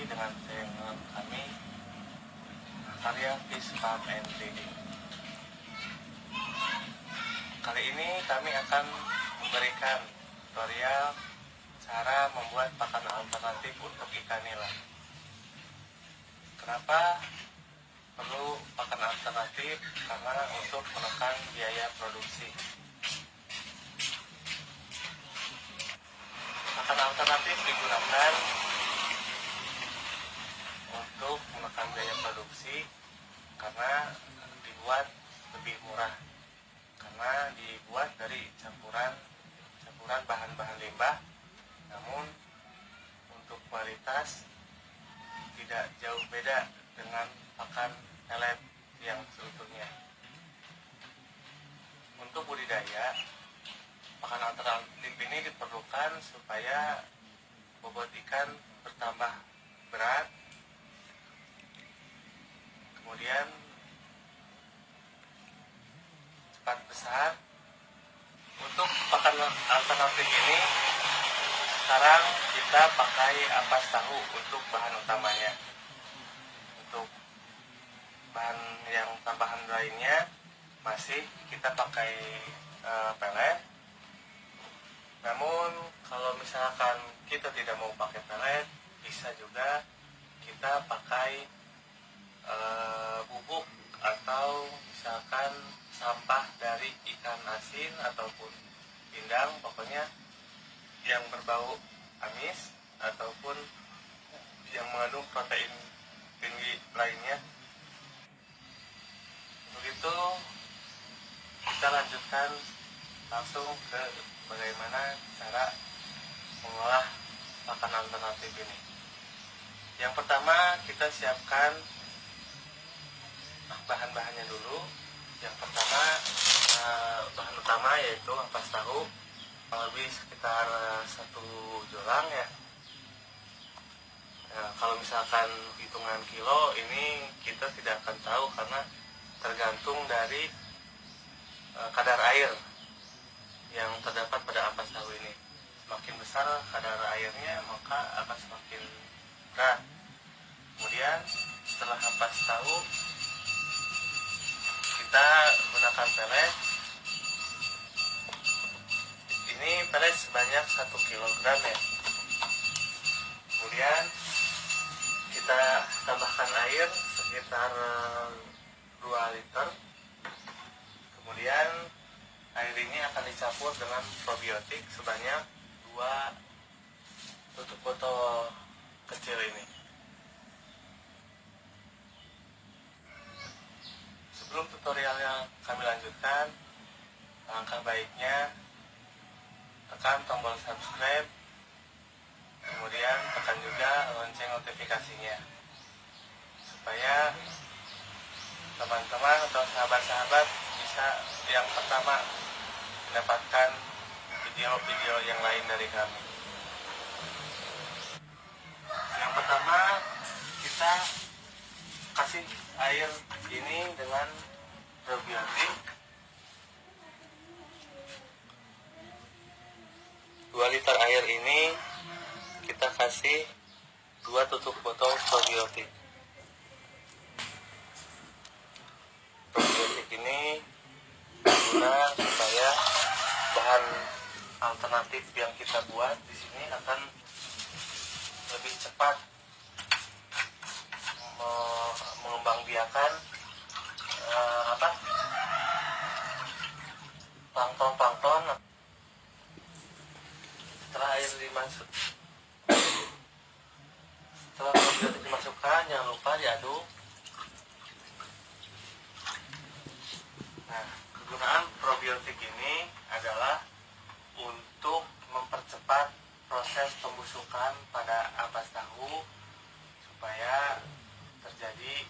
dengan channel kami Karya Fish Farm and Breeding. Kali ini kami akan memberikan tutorial cara membuat pakan alternatif untuk ikan nila. Kenapa perlu pakan alternatif? Karena untuk menekan biaya produksi. Pakan alternatif digunakan untuk menekan biaya produksi karena dibuat lebih murah, karena dibuat dari campuran bahan-bahan limbah, namun untuk kualitas tidak jauh beda dengan pakan pelet yang seutuhnya. Untuk budidaya, pakan alternatif ini diperlukan supaya bobot ikan bertambah berat, kemudian cepat besar. Untuk pakan alternatif ini sekarang kita pakai ampas tahu untuk bahan utamanya. Untuk bahan yang tambahan lainnya masih kita pakai pelet. Namun kalau misalkan kita tidak mau pakai pelet, bisa juga kita pakai bubuk atau misalkan sampah dari ikan asin ataupun pindang, pokoknya yang berbau amis ataupun yang mengandung protein tinggi lainnya. Begitu, kita lanjutkan langsung ke bagaimana cara mengolah pakan alternatif ini. Yang pertama, kita siapkan bahan-bahannya dulu. Yang pertama, bahan utama yaitu ampas tahu, lebih sekitar 1 jolang ya. Kalau misalkan hitungan kilo ini kita tidak akan tahu karena tergantung dari kadar air yang terdapat pada ampas tahu ini. Semakin besar kadar airnya, maka akan semakin berat. Kemudian setelah ampas tahu, kita gunakan pelet. Ini pelet sebanyak 1 kilogram ya. Kemudian kita tambahkan air sekitar 2 liter. Kemudian air ini akan dicampur dengan probiotik sebanyak 2 tutup botol kecil ini. Sebelum tutorialnya kami lanjutkan, langkah baiknya tekan tombol subscribe, kemudian tekan juga lonceng notifikasinya, supaya teman-teman atau sahabat-sahabat bisa yang pertama mendapatkan video-video yang lain dari kami. Yang pertama, kita kasih air ini dengan probiotik 2 liter air ini kita kasih 2 tutup botol probiotik. Probiotik ini guna supaya bahan alternatif yang kita buat di sini akan lebih cepat mengembangbiakan plankton. Setelah probiotik dimasukkan, jangan lupa diaduk. Nah, kegunaan probiotik ini adalah untuk mempercepat proses pembusukan pada ampas tahu supaya terjadi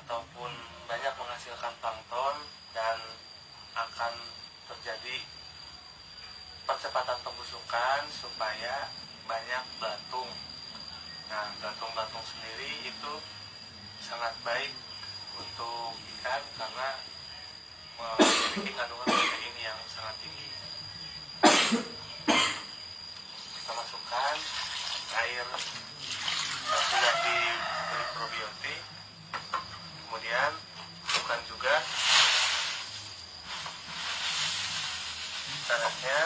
ataupun banyak menghasilkan plankton dan akan terjadi percepatan pembusukan supaya banyak belatung. Nah, belatung-belatung sendiri itu sangat baik untuk ikan karena memiliki kandungan protein yang sangat tinggi. Kita masukkan air yang sudah diberi probiotik. Kemudian bukan juga tanahnya.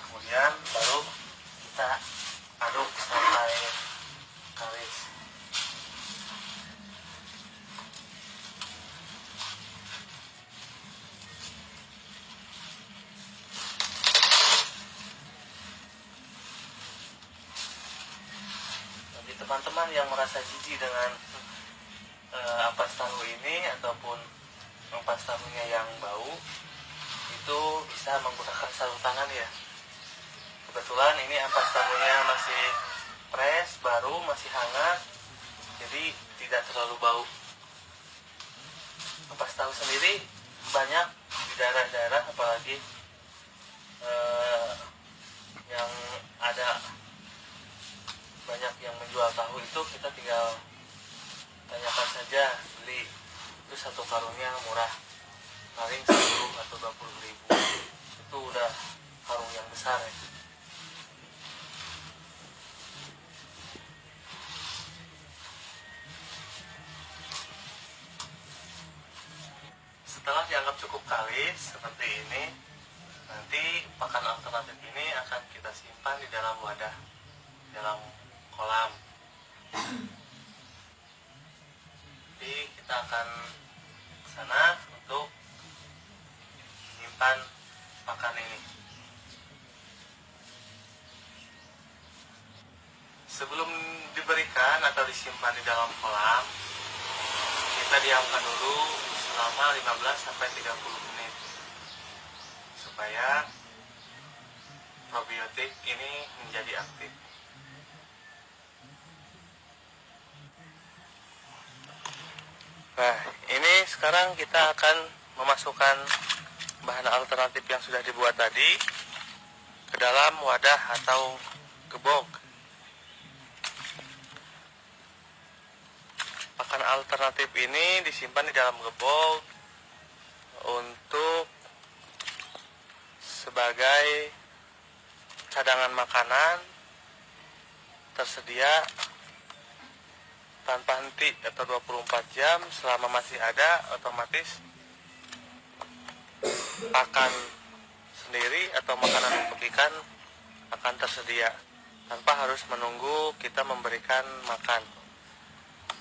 Kemudian baru kita aduk sampai kalis. Bagi teman-teman yang merasa jijik dengan ampas tahu ini ataupun ampas tahunya yang bau, itu bisa menggunakan sarung tangan ya. Kebetulan ini ampas tahunya masih fresh, baru, masih hangat, jadi tidak terlalu bau. Ampas tahu sendiri banyak di daerah-daerah, apalagi yang ada banyak yang menjual tahu itu, kita tinggal tanyakan saja, beli itu satu karungnya murah, paling 10 atau 20 ribu, itu udah karung yang besar ya. Setelah dianggap cukup kalis seperti ini, nanti pakan alternatif ini akan kita simpan di dalam wadah, dalam kolam. Jadi kita akan ke sana untuk menyimpan pakan ini. Sebelum diberikan atau disimpan di dalam kolam, kita diamkan dulu selama 15-30 menit supaya probiotik ini menjadi aktif. Nah, ini sekarang kita akan memasukkan bahan alternatif yang sudah dibuat tadi ke dalam wadah atau gebok. Pakan alternatif ini disimpan di dalam gebok untuk sebagai cadangan makanan tersedia tanpa henti atau 24 jam. Selama masih ada, otomatis pakan sendiri atau makanan untuk ikan akan tersedia tanpa harus menunggu kita memberikan makan.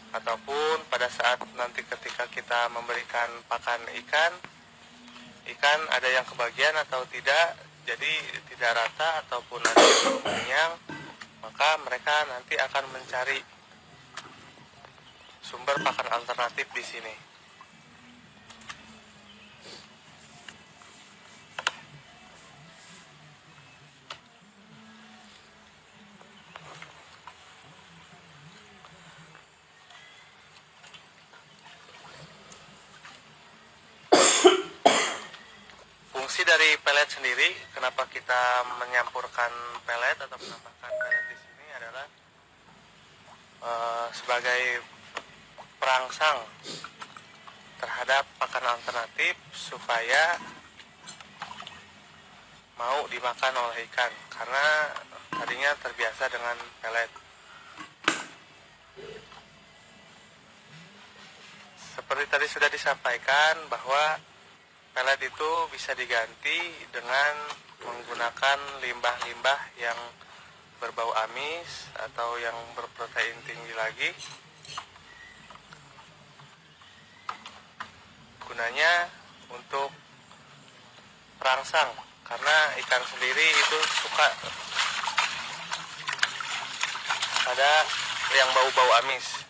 Ataupun pada saat nanti ketika kita memberikan pakan ikan ada yang kebagian atau tidak, jadi tidak rata ataupun ada yang kenyang, maka mereka nanti akan mencari sumber pakan alternatif di sini. Fungsi dari pelet sendiri, kenapa kita menyampurkan pelet atau menambahkan pelet di sini adalah sebagai perangsang terhadap pakan alternatif supaya mau dimakan oleh ikan, karena tadinya terbiasa dengan pelet. Seperti tadi sudah disampaikan bahwa pelet itu bisa diganti dengan menggunakan limbah-limbah yang berbau amis atau yang berprotein tinggi lagi. Gunanya untuk perangsang, karena ikan sendiri itu suka pada yang bau-bau amis.